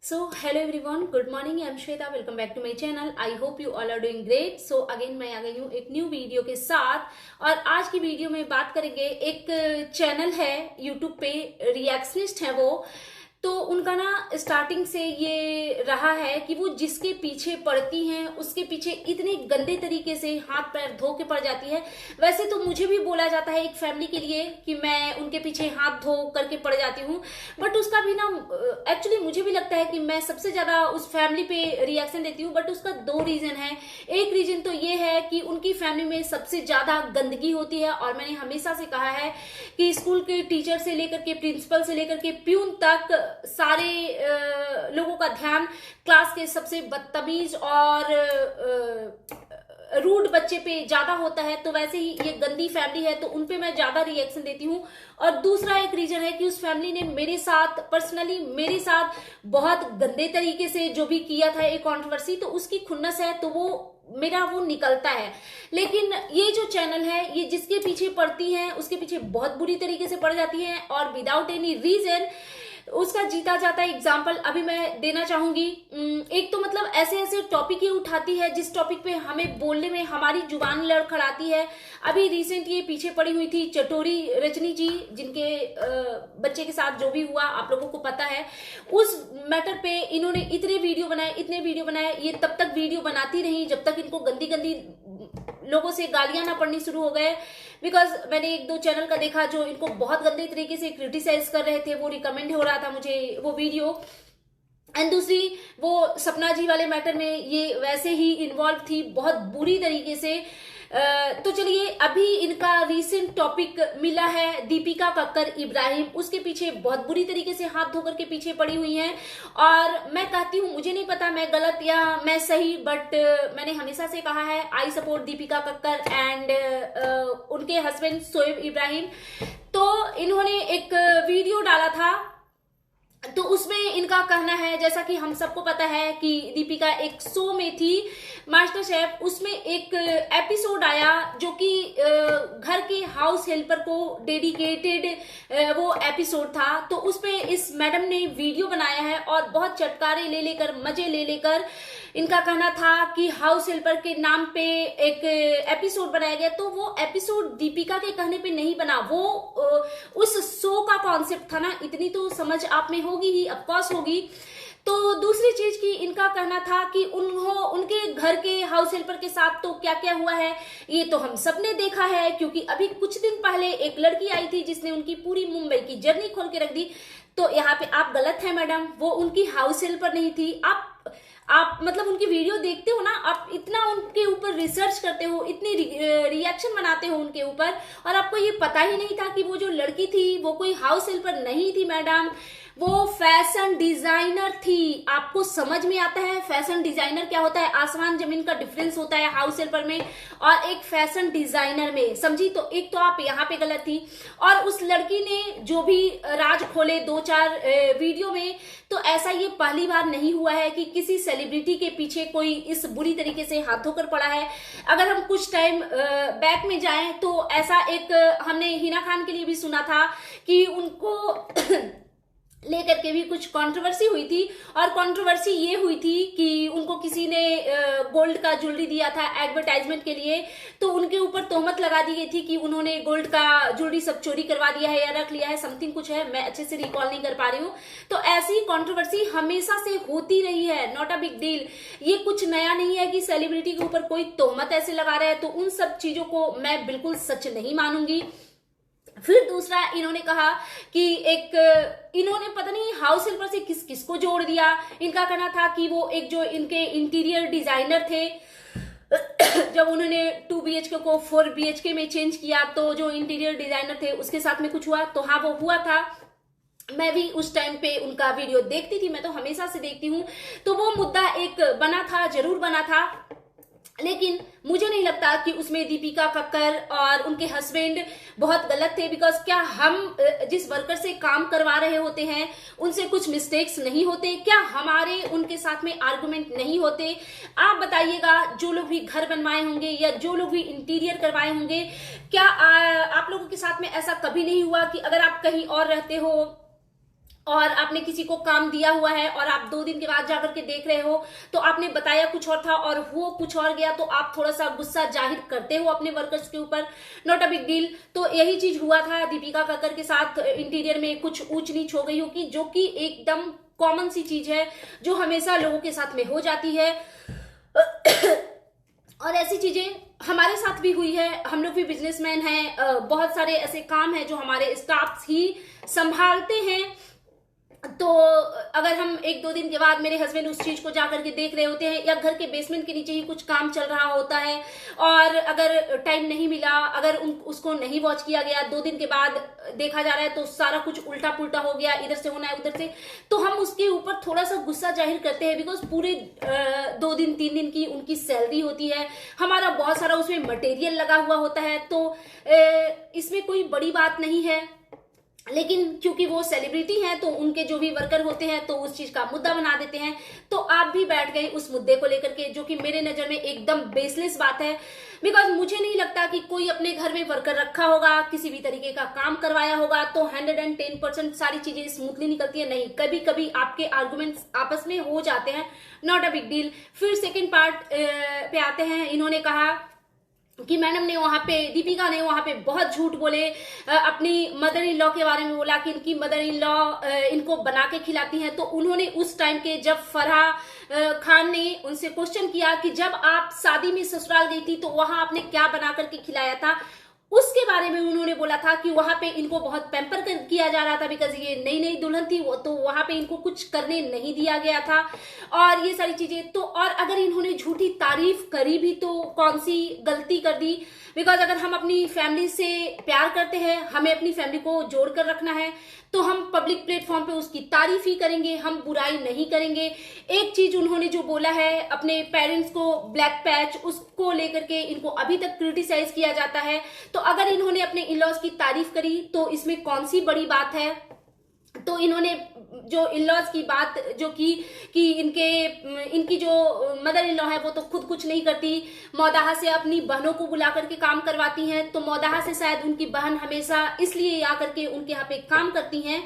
So hello everyone, good morning. I'm Shweta. Welcome back to my channel. I hope you all are doing great. So again मैं आ गई हूँ एक new video के साथ और आज की वीडियो में बात करेंगे। एक चैनल है YouTube पे, रिएक्शनिस्ट है वो, तो उनका ना स्टार्टिंग से ये रहा है कि वो जिसके पीछे पड़ती हैं उसके पीछे इतने गंदे तरीके से हाथ पैर धो के पड़ जाती है। वैसे तो मुझे भी बोला जाता है एक फैमिली के लिए कि मैं उनके पीछे हाथ धो करके पड़ जाती हूँ, बट उसका भी ना एक्चुअली मुझे भी लगता है कि मैं सबसे ज्यादा उस फैमिली पे रिएक्शन देती हूँ, बट उसका दो रीजन है। एक रीजन तो ये है कि उनकी फैमिली में सबसे ज्यादा गंदगी होती है और मैंने हमेशा से कहा है कि स्कूल के टीचर से लेकर के प्रिंसिपल से लेकर के प्यून तक सारे लोगों का ध्यान क्लास के सबसे बदतमीज और रूड बच्चे पे ज्यादा होता है। तो वैसे ही ये गंदी फैमिली है तो उनपे मैं ज्यादा रिएक्शन देती हूँ। और दूसरा एक रीजन है कि उस फैमिली ने मेरे साथ पर्सनली मेरे साथ बहुत गंदे तरीके से जो भी किया था, एक कंट्रोवर्सी, तो उसकी खुन्नस है तो वो निकलता है। लेकिन ये जो चैनल है ये जिसके पीछे पड़ती है उसके पीछे बहुत बुरी तरीके से पड़ जाती है और विदाउट एनी रीजन उसका जीता जाता एग्जाम्पल अभी मैं देना चाहूंगी। एक तो मतलब ऐसे ऐसे टॉपिक ये उठाती है जिस टॉपिक पे हमें बोलने में हमारी जुबान लड़खड़ाती है। अभी रिसेंट ये पीछे पड़ी हुई थी चटोरी रजनी जी, जिनके बच्चे के साथ जो भी हुआ आप लोगों को पता है। उस मैटर पे इन्होंने इतने वीडियो बनाए, ये तब तक वीडियो बनाती रही जब तक इनको गंदी गंदी लोगों से गालियां ना पड़नी शुरू हो गए। बिकॉज मैंने एक दो चैनल का देखा जो इनको बहुत गंदे तरीके से क्रिटिसाइज कर रहे थे, वो रिकमेंड हो रहा था मुझे वो वीडियो। एंड दूसरी वो सपना जी वाले मैटर में ये वैसे ही इन्वॉल्व थी बहुत बुरी तरीके से। तो चलिए, अभी इनका रीसेंट टॉपिक मिला है दीपिका कक्कर इब्राहिम, उसके पीछे बहुत बुरी तरीके से हाथ धोकर के पीछे पड़ी हुई हैं। और मैं कहती हूँ, मुझे नहीं पता मैं गलत या मैं सही, बट मैंने हमेशा से कहा है I support Deepika Kakkar and उनके हस्बैंड शोएब इब्राहिम। तो इन्होंने एक वीडियो डाला था तो उसमें इनका कहना है, जैसा कि हम सबको पता है कि दीपिका एक शो में थी मास्टर शेफ, उसमें एक एपिसोड आया जो कि घर के हाउस हेल्पर को डेडिकेटेड वो एपिसोड था। तो उसपे इस मैडम ने वीडियो बनाया है और बहुत चटकारे ले लेकर मजे ले लेकर इनका कहना था कि हाउस हेल्पर के नाम पे एक एपिसोड बनाया गया। तो वो एपिसोड दीपिका के कहने पे नहीं बना, वो उस शो का कॉन्सेप्ट था ना, इतनी तो समझ आप में होगी ही, ऑफकोर्स होगी। तो दूसरी चीज की इनका कहना था कि उनके घर के हाउस हेल्पर के साथ तो क्या क्या हुआ है ये तो हम सबने देखा है, क्योंकि अभी कुछ दिन पहले एक लड़की आई थी जिसने उनकी पूरी मुंबई की जर्नी खोल के रख दी। तो यहाँ पे आप गलत है मैडम, वो उनकी हाउस हेल्पर नहीं थी। आप मतलब उनकी वीडियो देखते हो ना, आप इतना उनके ऊपर रिसर्च करते हो, इतनी रिएक्शन बनाते हो उनके ऊपर, और आपको ये पता ही नहीं था कि वो जो लड़की थी वो कोई हाउस हेल्पर नहीं थी मैडम, वो फैशन डिजाइनर थी। आपको समझ में आता है फैशन डिजाइनर क्या होता है? आसमान जमीन का डिफरेंस होता है हाउस हेल्पर में और एक फैशन डिजाइनर में, समझी? तो एक तो आप यहाँ पे गलत थी। और उस लड़की ने जो भी राज खोले दो चार वीडियो में, तो ऐसा ये पहली बार नहीं हुआ है कि किसी सेलिब्रिटी के पीछे कोई इस बुरी तरीके से हाथ धोकर पड़ा है। अगर हम कुछ टाइम बैक में जाएं तो ऐसा एक हमने हिना खान के लिए भी सुना था कि उनको लेकर के भी कुछ कंट्रोवर्सी हुई थी। और कंट्रोवर्सी ये हुई थी कि उनको किसी ने गोल्ड का ज्वेलरी दिया था एडवर्टाइजमेंट के लिए, तो उनके ऊपर तोहमत लगा दी गई थी कि उन्होंने गोल्ड का ज्वेलरी सब चोरी करवा दिया है या रख लिया है, समथिंग कुछ है, मैं अच्छे से रिकॉल नहीं कर पा रही हूँ। तो ऐसी कंट्रोवर्सी हमेशा से होती रही है, नॉट अ बिग डील। ये कुछ नया नहीं है कि सेलिब्रिटी के ऊपर कोई तोहमत ऐसे लगा रहा है, तो उन सब चीजों को मैं बिल्कुल सच नहीं मानूंगी। फिर दूसरा इन्होंने कहा कि इन्होंने पता नहीं हाउस हेल्पर से किस किस को जोड़ दिया। इनका कहना था कि वो एक जो इनके इंटीरियर डिजाइनर थे, जब उन्होंने 2 BHK को 4 BHK में चेंज किया तो जो इंटीरियर डिजाइनर थे उसके साथ में कुछ हुआ। तो हाँ, वो हुआ था, मैं भी उस टाइम पे उनका वीडियो देखती थी, मैं तो हमेशा से देखती हूँ। तो वो मुद्दा एक बना था, जरूर बना था, लेकिन मुझे नहीं लगता कि उसमें दीपिका कक्कर और उनके हस्बैंड बहुत गलत थे। बिकॉज क्या हम जिस वर्कर से काम करवा रहे होते हैं उनसे कुछ मिस्टेक्स नहीं होते? क्या हमारे उनके साथ में आर्गुमेंट नहीं होते? आप बताइएगा, जो लोग भी घर बनवाए होंगे या जो लोग भी इंटीरियर करवाए होंगे, क्या आप लोगों के साथ में ऐसा कभी नहीं हुआ कि अगर आप कहीं और रहते हो और आपने किसी को काम दिया हुआ है और आप 2 दिन के बाद जाकर के देख रहे हो तो आपने बताया कुछ और था और वो कुछ और गया, तो आप थोड़ा सा गुस्सा जाहिर करते हो अपने वर्कर्स के ऊपर, नॉट अ बिग डील। तो यही चीज हुआ था दीपिका कक्कर के साथ, इंटीरियर में कुछ ऊंच नीच हो गई होगी, जो कि एकदम कॉमन सी चीज है जो हमेशा लोगों के साथ में हो जाती है। और ऐसी चीजें हमारे साथ भी हुई है, हम लोग भी बिजनेसमैन हैं, बहुत सारे ऐसे काम हैं जो हमारे स्टाफ ही संभालते हैं। तो अगर हम 1-2 दिन के बाद मेरे हस्बैंड उस चीज को जाकर के देख रहे होते हैं, या घर के बेसमेंट के नीचे ही कुछ काम चल रहा होता है और अगर टाइम नहीं मिला, अगर उसको नहीं वॉच किया गया, 2 दिन के बाद देखा जा रहा है तो सारा कुछ उल्टा पुल्टा हो गया, इधर से होना है उधर से, तो हम उसके ऊपर थोड़ा सा गुस्सा जाहिर करते हैं। बिकॉज पूरे 2 दिन 3 दिन की उनकी सैलरी होती है, हमारा बहुत सारा उसमें मटेरियल लगा हुआ होता है, तो इसमें कोई बड़ी बात नहीं है। लेकिन क्योंकि वो सेलिब्रिटी हैं तो उनके जो भी वर्कर होते हैं तो उस चीज का मुद्दा बना देते हैं। तो आप भी बैठ गए उस मुद्दे को लेकर के, जो कि मेरे नजर में एकदम बेसलेस बात है। बिकॉज मुझे नहीं लगता कि कोई अपने घर में वर्कर रखा होगा, किसी भी तरीके का काम करवाया होगा तो 110% सारी चीजें स्मूथली निकलती है। नहीं, कभी कभी आपके आर्गुमेंट्स आपस में हो जाते हैं, नॉट अ बिग डील। फिर सेकेंड पार्ट पे आते हैं। इन्होंने कहा कि मैडम ने वहां पे, दीपिका ने वहां पे बहुत झूठ बोले, अपनी मदर इन लॉ के बारे में बोला कि इनकी मदर इन लॉ इनको बना के खिलाती हैं। तो उन्होंने उस टाइम के जब फरहा खान ने उनसे क्वेश्चन किया कि जब आप शादी में ससुराल गई थी तो वहां आपने क्या बना करके खिलाया था, उसके बारे में उन्होंने बोला था कि वहां पे इनको बहुत पैम्पर किया जा रहा था, बिकॉज ये नई नई दुल्हन थी वो, तो वहां पे इनको कुछ करने नहीं दिया गया था और ये सारी चीजें। तो और अगर इन्होंने झूठी तारीफ करी भी तो कौन सी गलती कर दी, बिकॉज अगर हम अपनी फैमिली से प्यार करते हैं, हमें अपनी फैमिली को जोड़ कर रखना है, तो हम पब्लिक प्लेटफॉर्म पे उसकी तारीफ ही करेंगे, हम बुराई नहीं करेंगे। एक चीज उन्होंने जो बोला है अपने पेरेंट्स को ब्लैक पैच, उसको लेकर के इनको अभी तक क्रिटिसाइज किया जाता है। तो अगर इन्होंने अपने इन-लॉज की तारीफ करी तो इसमें कौन सी बड़ी बात है। तो इन्होंने जो इन-लॉज की बात जो कि इनकी जो मदर इन लॉ है वो तो खुद कुछ नहीं करती, मौदाहा से अपनी बहनों को बुला करके काम करवाती हैं। तो मौदाहा से शायद उनकी बहन हमेशा इसलिए आकर के उनके यहाँ पे काम करती हैं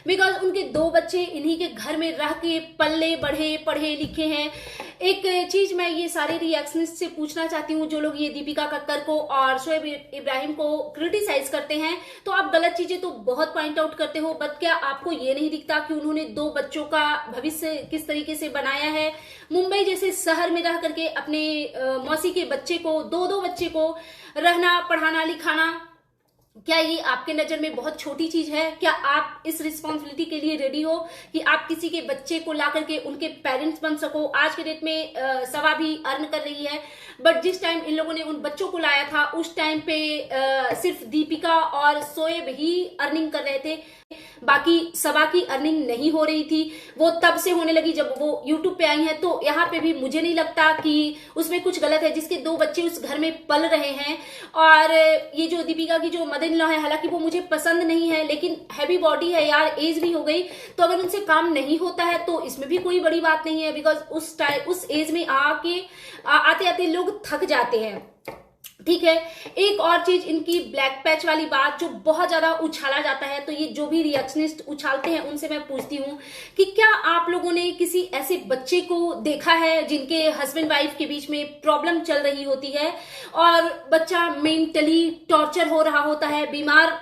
बिकॉज उनके 2 बच्चे इन्हीं के घर में रह के पल्ले बढ़े, पढ़े लिखे हैं। एक चीज मैं ये सारे रिएक्शनिस्ट से पूछना चाहती हूँ, जो लोग ये दीपिका कक्कर को और शोएब इब्राहिम को क्रिटिसाइज करते हैं, तो आप गलत चीजें तो बहुत पॉइंट आउट करते हो, बट क्या आपको ये नहीं दिखता कि उन्होंने 2 बच्चों का भविष्य किस तरीके से बनाया है। मुंबई जैसे शहर में रह करके अपने मौसी के बच्चे को, 2 बच्चे को रहना, पढ़ाना, लिखाना, क्या ये आपके नजर में बहुत छोटी चीज है? क्या आप इस रिस्पॉन्सिबिलिटी के लिए रेडी हो कि आप किसी के बच्चे को ला करके उनके पेरेंट्स बन सको? आज के डेट में सवा भी अर्न कर रही है, बट जिस टाइम इन लोगों ने उन बच्चों को लाया था उस टाइम पे सिर्फ दीपिका और शोएब ही अर्निंग कर रहे थे, बाकी सवा की अर्निंग नहीं हो रही थी। वो तब से होने लगी जब वो यूट्यूब पे आई हैं। तो यहाँ पे भी मुझे नहीं लगता कि उसमें कुछ गलत है, जिसके 2 बच्चे उस घर में पल रहे हैं। और ये जो दीपिका की जो मदर इन लॉ है, हालांकि वो मुझे पसंद नहीं है, लेकिन हैवी बॉडी है यार, एज भी हो गई, तो अगर उनसे काम नहीं होता है तो इसमें भी कोई बड़ी बात नहीं है। बिकॉज उस एज में आते आते लोग थक जाते हैं, ठीक है। एक और चीज, इनकी ब्लैक पैच वाली बात जो बहुत ज्यादा उछाला जाता है, तो ये जो भी रिएक्शनिस्ट उछालते हैं उनसे मैं पूछती हूँ कि क्या आप लोगों ने किसी ऐसे बच्चे को देखा है जिनके हस्बैंड वाइफ के बीच में प्रॉब्लम चल रही होती है और बच्चा मेंटली टॉर्चर हो रहा होता है, बीमार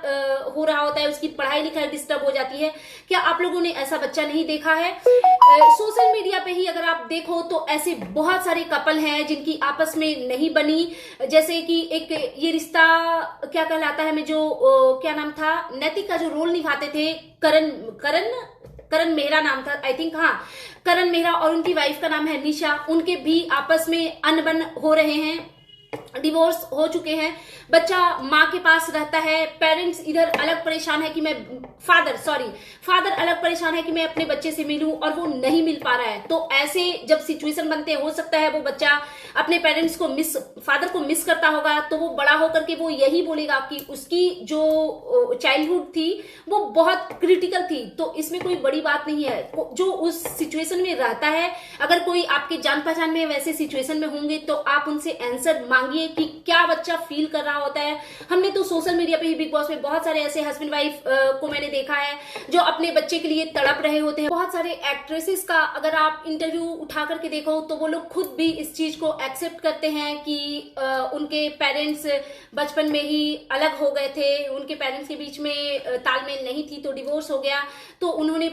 हो रहा होता है, उसकी पढ़ाई लिखाई डिस्टर्ब हो जाती है? क्या आप लोगों ने ऐसा बच्चा नहीं देखा है? सोशल मीडिया पे ही अगर आप देखो तो ऐसे बहुत सारे कपल हैं जिनकी आपस में नहीं बनी, जैसे कि एक ये रिश्ता क्या कहलाता है, मैं जो क्या नाम था, नैतिक का जो रोल निभाते थे, करण मेहरा नाम था आई थिंक, हाँ करण मेहरा, और उनकी वाइफ का नाम है निशा, उनके भी आपस में अनबन हो रहे हैं, डिवोर्स हो चुके हैं, बच्चा माँ के पास रहता है, पेरेंट्स इधर अलग परेशान है कि मैं फादर अलग परेशान है कि मैं अपने बच्चे से मिलूं और वो नहीं मिल पा रहा है। तो ऐसे जब सिचुएशन बनते हो सकता है वो बच्चा अपने पेरेंट्स को फादर को मिस करता होगा, तो वो बड़ा होकर के वो यही बोलेगा कि उसकी जो चाइल्डहुड थी वो बहुत क्रिटिकल थी। तो इसमें कोई बड़ी बात नहीं है, जो उस सिचुएशन में रहता है, अगर कोई आपके जान पहचान में वैसे सिचुएशन में होंगे तो आप उनसे आंसर मांगिए जानिए कि क्या बच्चा फील कर रहा होता है। हमने तो सोशल मीडिया पे ही बिग बॉस में बहुत सारे ऐसे हस्बैंड वाइफ को मैंने देखा है जो अपने बच्चे के लिए तड़प रहे होते हैं। बहुत सारे एक्ट्रेसेस का अगर आप इंटरव्यू उठा करके देखो तो वो लोग खुद भी इस चीज को एक्सेप्ट करते हैं कि उनके पेरेंट्स बचपन में ही अलग हो गए थे, उनके पेरेंट्स के बीच में तालमेल नहीं थी तो डिवोर्स हो गया, तो उन्होंने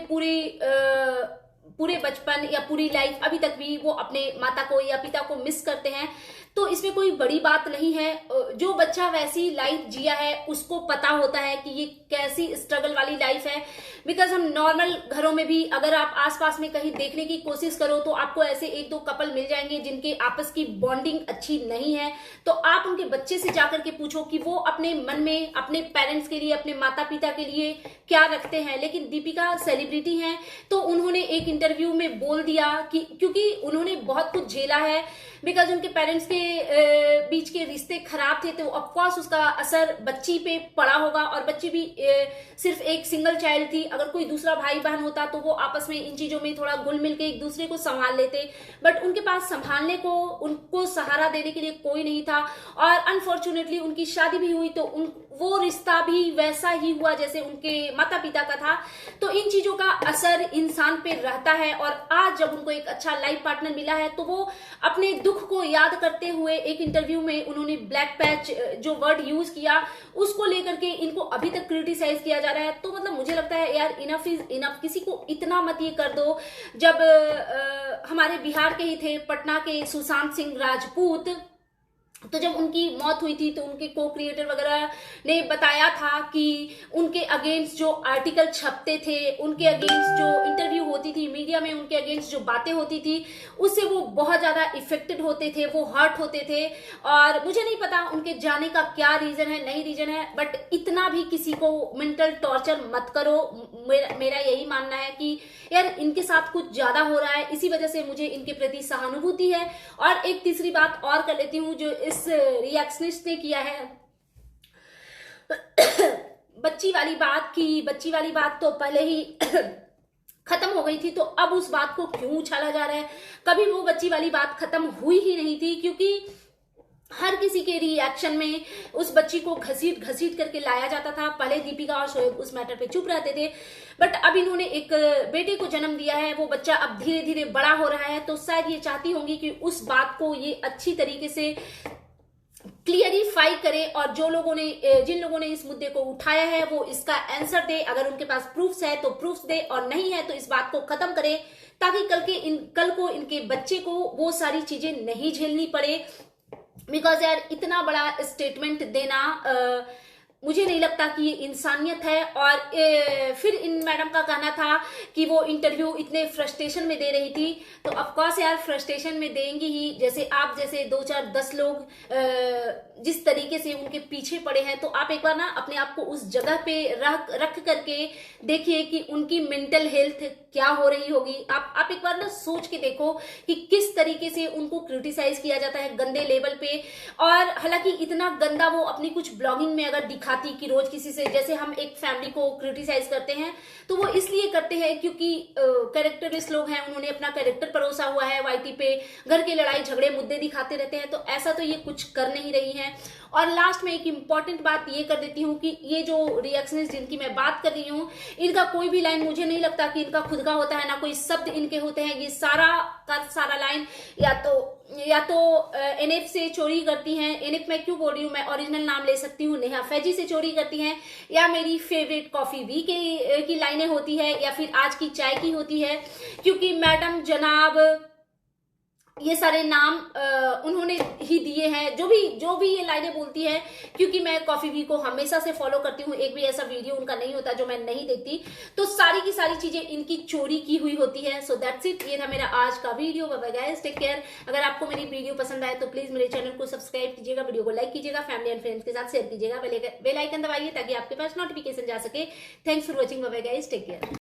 पूरे बचपन या पूरी लाइफ अभी तक भी वो अपने माता को या पिता को मिस करते हैं। तो इसमें कोई बड़ी बात नहीं है। जो बच्चा वैसी लाइफ जिया है उसको पता होता है कि ये कैसी स्ट्रगल वाली लाइफ है। बिकॉज हम नॉर्मल घरों में भी अगर आप आसपास में कहीं देखने की कोशिश करो तो आपको ऐसे एक दो कपल मिल जाएंगे जिनके आपस की बॉन्डिंग अच्छी नहीं है। तो आप उनके बच्चे से जाकर के पूछो कि वो अपने मन में अपने पेरेंट्स के लिए, अपने माता पिता के लिए क्या रखते हैं। लेकिन दीपिका सेलिब्रिटी हैं तो उन्होंने एक इंटरव्यू में बोल दिया कि क्योंकि उन्होंने बहुत कुछ झेला है, बिकॉज उनके पेरेंट्स के बीच के रिश्ते खराब थे, तो ऑफकोर्स उसका असर बच्ची पे पड़ा होगा। और बच्ची भी सिर्फ एक सिंगल चाइल्ड थी, अगर कोई दूसरा भाई बहन होता तो वो आपस में इन चीजों में थोड़ा घुल मिल के एक दूसरे को संभाल लेते, बट उनके पास संभालने को, उनको सहारा देने के लिए कोई नहीं था। और अनफॉर्चुनेटली उनकी शादी भी हुई तो वो रिश्ता भी वैसा ही हुआ जैसे उनके माता पिता का था। तो इन चीजों का असर इंसान पे रहता है। और आज जब उनको एक अच्छा लाइफ पार्टनर मिला है तो वो अपने दुख को याद करते हुए एक इंटरव्यू में उन्होंने ब्लैक पैच जो वर्ड यूज किया उसको लेकर के इनको अभी तक क्रिटिसाइज किया जा रहा है। तो मतलब मुझे लगता है यार इनफ इज इनफ, किसी को इतना मत ये कर दो। जब हमारे बिहार के ही थे, पटना के सुशांत सिंह राजपूत, तो जब उनकी मौत हुई थी तो उनके को क्रिएटर वगैरह ने बताया था कि उनके अगेंस्ट जो आर्टिकल छपते थे, उनके अगेंस्ट जो इंटरव्यू होती थी मीडिया में, उनके अगेंस्ट जो बातें होती थी उससे वो बहुत ज्यादा इफेक्टेड होते थे, वो हर्ट होते थे। और मुझे नहीं पता उनके जाने का क्या रीजन है, नहीं रीजन है, बट इतना भी किसी को मेंटल टॉर्चर मत करो। मेरा यही मानना है कि यार इनके साथ कुछ ज्यादा हो रहा है, इसी वजह से मुझे इनके प्रति सहानुभूति है। और एक तीसरी बात और कर लेती हूँ जो इस रिएक्शनिस्ट ने किया है बच्ची वाली बात तो पहले ही खत्म हो गई थी, तो अब उस बात को क्यों उछाला जा रहा है। कभी वो बच्ची वाली बात खत्म हुई ही नहीं थी, क्योंकि हर किसी के रिएक्शन में उस बच्ची को घसीट करके लाया जाता था। पहले दीपिका और शोएब उस मैटर पे चुप रहते थे, बट अब इन्होंने एक बेटे को जन्म दिया है, वो बच्चा अब धीरे धीरे बड़ा हो रहा है, तो शायद ये चाहती होंगी कि उस बात को ये अच्छी तरीके से क्लियरिफाई करे। और जिन लोगों ने इस मुद्दे को उठाया है वो इसका आंसर दे। अगर उनके पास प्रूफ्स है तो प्रूफ्स दे, और नहीं है तो इस बात को खत्म करे, ताकि कल को इनके बच्चे को वो सारी चीजें नहीं झेलनी पड़े। बिकॉज यार इतना बड़ा स्टेटमेंट देना मुझे नहीं लगता कि ये इंसानियत है। और फिर इन मैडम का कहना था कि वो इंटरव्यू इतने फ्रस्ट्रेशन में दे रही थी, तो ऑफकोर्स यार फ्रस्ट्रेशन में देंगी ही। जैसे आप जैसे 2 4 10 लोग जिस तरीके से उनके पीछे पड़े हैं, तो आप एक बार ना अपने आप को उस जगह पे रख करके देखिए कि उनकी मेंटल हेल्थ क्या हो रही होगी। आप एक बार ना सोच के देखो कि किस तरीके से उनको क्रिटिसाइज किया जाता है गंदे लेवल पे। और हालांकि इतना गंदा वो अपनी कुछ ब्लॉगिंग में अगर दिखाती कि रोज किसी से, जैसे हम एक फैमिली को क्रिटिसाइज करते हैं तो वो इसलिए करते हैं क्योंकि कैरेक्टरलेस लोग हैं, उन्होंने अपना कैरेक्टर परोसा हुआ है वाईटी पे, घर के लड़ाई झगड़े मुद्दे दिखाते रहते हैं, तो ऐसा तो ये कुछ कर नहीं रही हैं। और लास्ट में एक इंपॉर्टेंट बात ये कर देती हूँ कि ये जो रिएक्शंस जिनकी मैं बात कर रही हूँ, इनका कोई भी लाइन मुझे नहीं लगता कि इनका खुद का होता है, ना कोई शब्द इनके होते हैं। ये सारा का सारा लाइन या तो एनएफ से चोरी करती हैं। एनएफ मैं क्यों बोल रही हूँ, मैं ओरिजिनल नाम ले सकती हूँ, नेहा फैजी से चोरी करती हैं, या मेरी फेवरेट कॉफी वी की लाइनें होती है, या फिर आज की चाय की होती है। क्योंकि मैडम, जनाब, ये सारे नाम उन्होंने ही दिए हैं, जो भी ये लाइनें बोलती है। क्योंकि मैं कॉफी वी को हमेशा से फॉलो करती हूँ, एक भी ऐसा वीडियो उनका नहीं होता जो मैं नहीं देखती, तो सारी की सारी चीजें इनकी चोरी की हुई होती है। सो दैट्स इट, ये था मेरा आज का video. Bye bye guys, take care. अगर आपको मेरी वीडियो पसंद आए तो प्लीज मेरे चैनल को सब्सक्राइब कीजिएगा, वीडियो को लाइक कीजिएगा, फैमिली एंड फ्रेंड्स के साथ शेयर कीजिएगा, बेल आइकन दबाइए ताकि आपके पास नोटिफिकेशन जा सके। Thanks for watching, bye bye guys, take care.